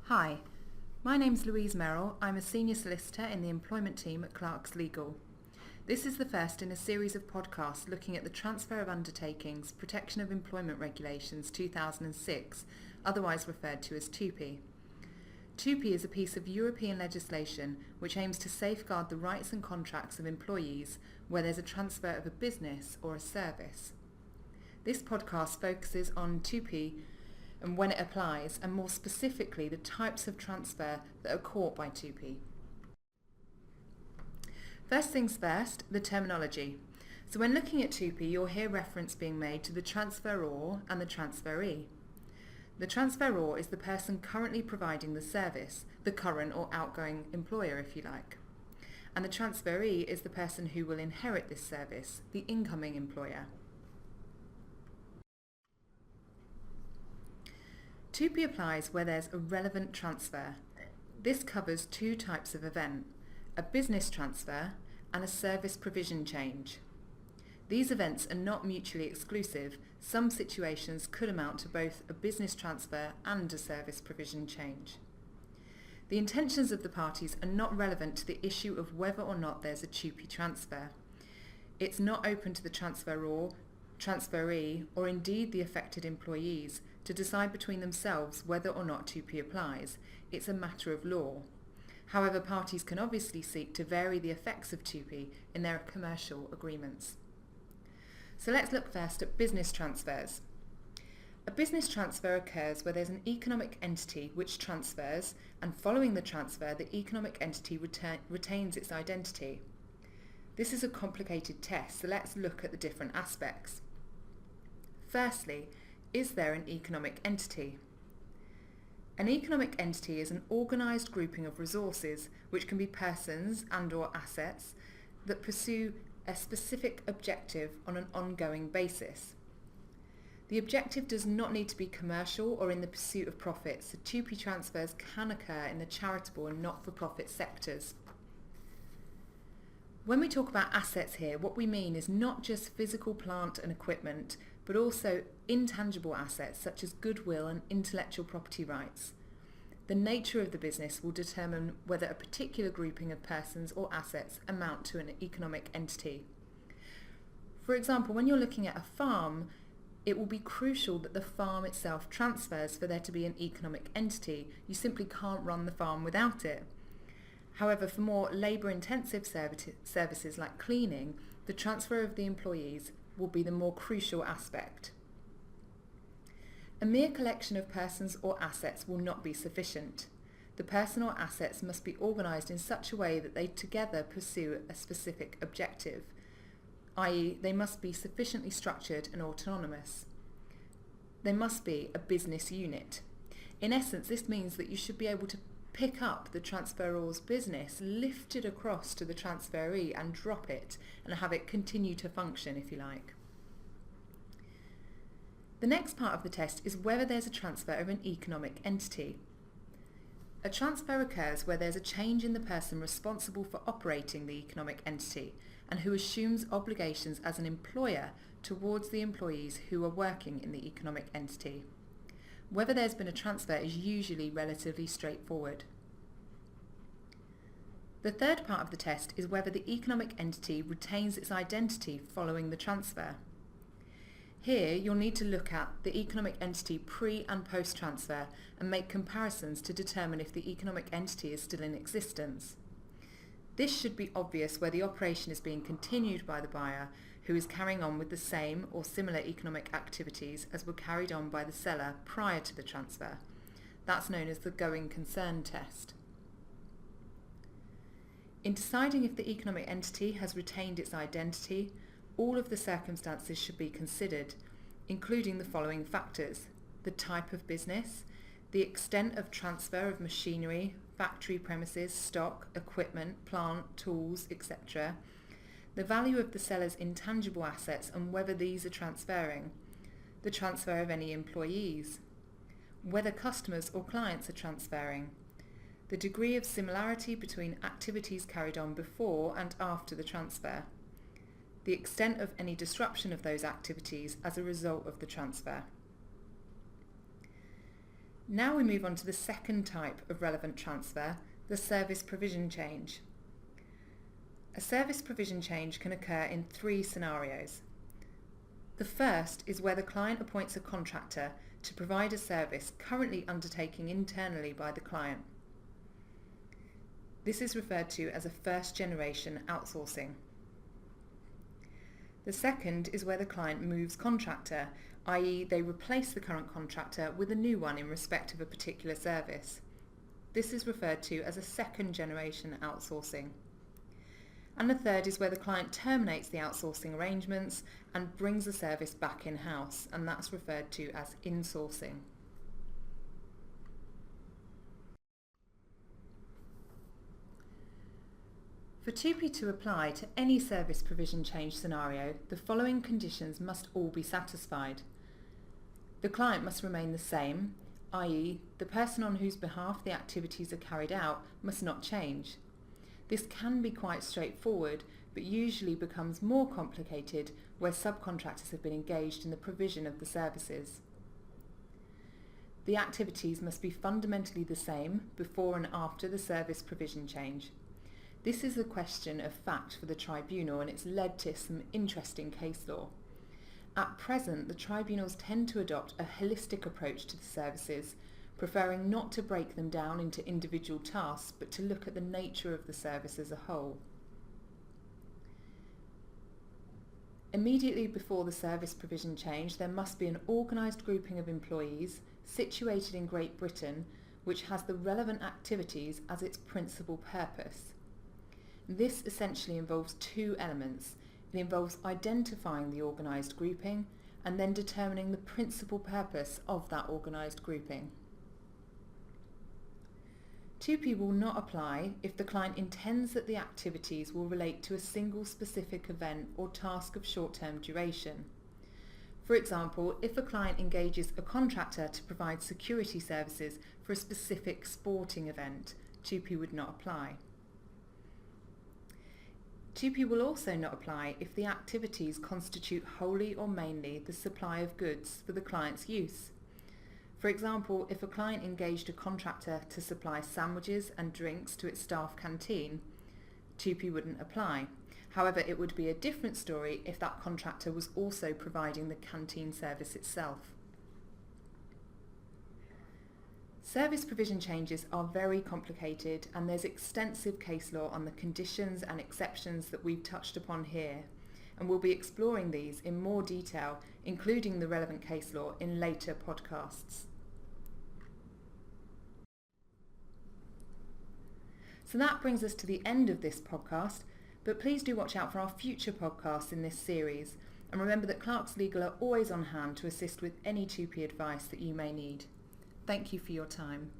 Hi, my name's Louise Merrill. I'm a senior solicitor in the employment team at Clark's Legal. This is the first in a series of podcasts looking at the Transfer of Undertakings, Protection of Employment Regulations 2006, otherwise referred to as TUPE. TUPE is a piece of European legislation which aims to safeguard the rights and contracts of employees where there's a transfer of a business or a service. This podcast focuses on TUPE and when it applies, and more specifically the types of transfer that are caught by TUPE. First things first, the terminology. So when looking at TUPE, you'll hear reference being made to the transferor and the transferee. The transferor is the person currently providing the service, the current or outgoing employer if you like. And the transferee is the person who will inherit this service, the incoming employer. TUPE applies where there's a relevant transfer. This covers two types of event, a business transfer and a service provision change. These events are not mutually exclusive. Some situations could amount to both a business transfer and a service provision change. The intentions of the parties are not relevant to the issue of whether or not there's a TUPE transfer. It's not open to the transferor, transferee, or indeed the affected employees to decide between themselves whether or not TUPE applies. It's a matter of law. However, parties can obviously seek to vary the effects of TUPE in their commercial agreements. So let's look first at business transfers. A business transfer occurs where there's an economic entity which transfers, and following the transfer, the economic entity retains its identity. This is a complicated test, so let's look at the different aspects. Firstly, is there an economic entity? An economic entity is an organised grouping of resources, which can be persons and/or assets, that pursue a specific objective on an ongoing basis. The objective does not need to be commercial or in the pursuit of profit, so TUPE transfers can occur in the charitable and not-for-profit sectors. When we talk about assets here, what we mean is not just physical plant and equipment, but also intangible assets such as goodwill and intellectual property rights. The nature of the business will determine whether a particular grouping of persons or assets amount to an economic entity. For example, when you're looking at a farm, it will be crucial that the farm itself transfers for there to be an economic entity. You simply can't run the farm without it. However, for more labour-intensive services like cleaning, the transfer of the employees will be the more crucial aspect. A mere collection of persons or assets will not be sufficient. The person or assets must be organised in such a way that they together pursue a specific objective, i.e. they must be sufficiently structured and autonomous. They must be a business unit. In essence, this means that you should be able to pick up the transferor's business, lift it across to the transferee and drop it and have it continue to function, if you like. The next part of the test is whether there's a transfer of an economic entity. A transfer occurs where there's a change in the person responsible for operating the economic entity and who assumes obligations as an employer towards the employees who are working in the economic entity. Whether there's been a transfer is usually relatively straightforward. The third part of the test is whether the economic entity retains its identity following the transfer. Here you'll need to look at the economic entity pre- and post-transfer and make comparisons to determine if the economic entity is still in existence. This should be obvious where the operation is being continued by the buyer who is carrying on with the same or similar economic activities as were carried on by the seller prior to the transfer. That's known as the going concern test. In deciding if the economic entity has retained its identity, all of the circumstances should be considered, including the following factors: the type of business, the extent of transfer of machinery, factory premises, stock, equipment, plant, tools, etc., the value of the seller's intangible assets and whether these are transferring, the transfer of any employees, whether customers or clients are transferring, the degree of similarity between activities carried on before and after the transfer, the extent of any disruption of those activities as a result of the transfer. Now we move on to the second type of relevant transfer, the service provision change. A service provision change can occur in 3 scenarios. The first is where the client appoints a contractor to provide a service currently undertaken internally by the client. This is referred to as a first-generation outsourcing. The second is where the client moves contractor, i.e. they replace the current contractor with a new one in respect of a particular service. This is referred to as a second-generation outsourcing. And the third is where the client terminates the outsourcing arrangements and brings the service back in-house, and that's referred to as insourcing. For TUPE to apply to any service provision change scenario, the following conditions must all be satisfied. The client must remain the same, i.e. the person on whose behalf the activities are carried out must not change. This can be quite straightforward, but usually becomes more complicated where subcontractors have been engaged in the provision of the services. The activities must be fundamentally the same before and after the service provision change. This is a question of fact for the tribunal, and it's led to some interesting case law. At present, the tribunals tend to adopt a holistic approach to the services, preferring not to break them down into individual tasks, but to look at the nature of the service as a whole. Immediately before the service provision change, there must be an organised grouping of employees situated in Great Britain which has the relevant activities as its principal purpose. This essentially involves 2 elements. It involves identifying the organised grouping and then determining the principal purpose of that organised grouping. TUPE will not apply if the client intends that the activities will relate to a single specific event or task of short-term duration. For example, if a client engages a contractor to provide security services for a specific sporting event, TUPE would not apply. TUPE will also not apply if the activities constitute wholly or mainly the supply of goods for the client's use. For example, if a client engaged a contractor to supply sandwiches and drinks to its staff canteen, TUPE wouldn't apply. However, it would be a different story if that contractor was also providing the canteen service itself. Service provision changes are very complicated, and there's extensive case law on the conditions and exceptions that we've touched upon here, and we'll be exploring these in more detail, including the relevant case law, in later podcasts. So that brings us to the end of this podcast, but please do watch out for our future podcasts in this series, and remember that Clark's Legal are always on hand to assist with any TUPE advice that you may need. Thank you for your time.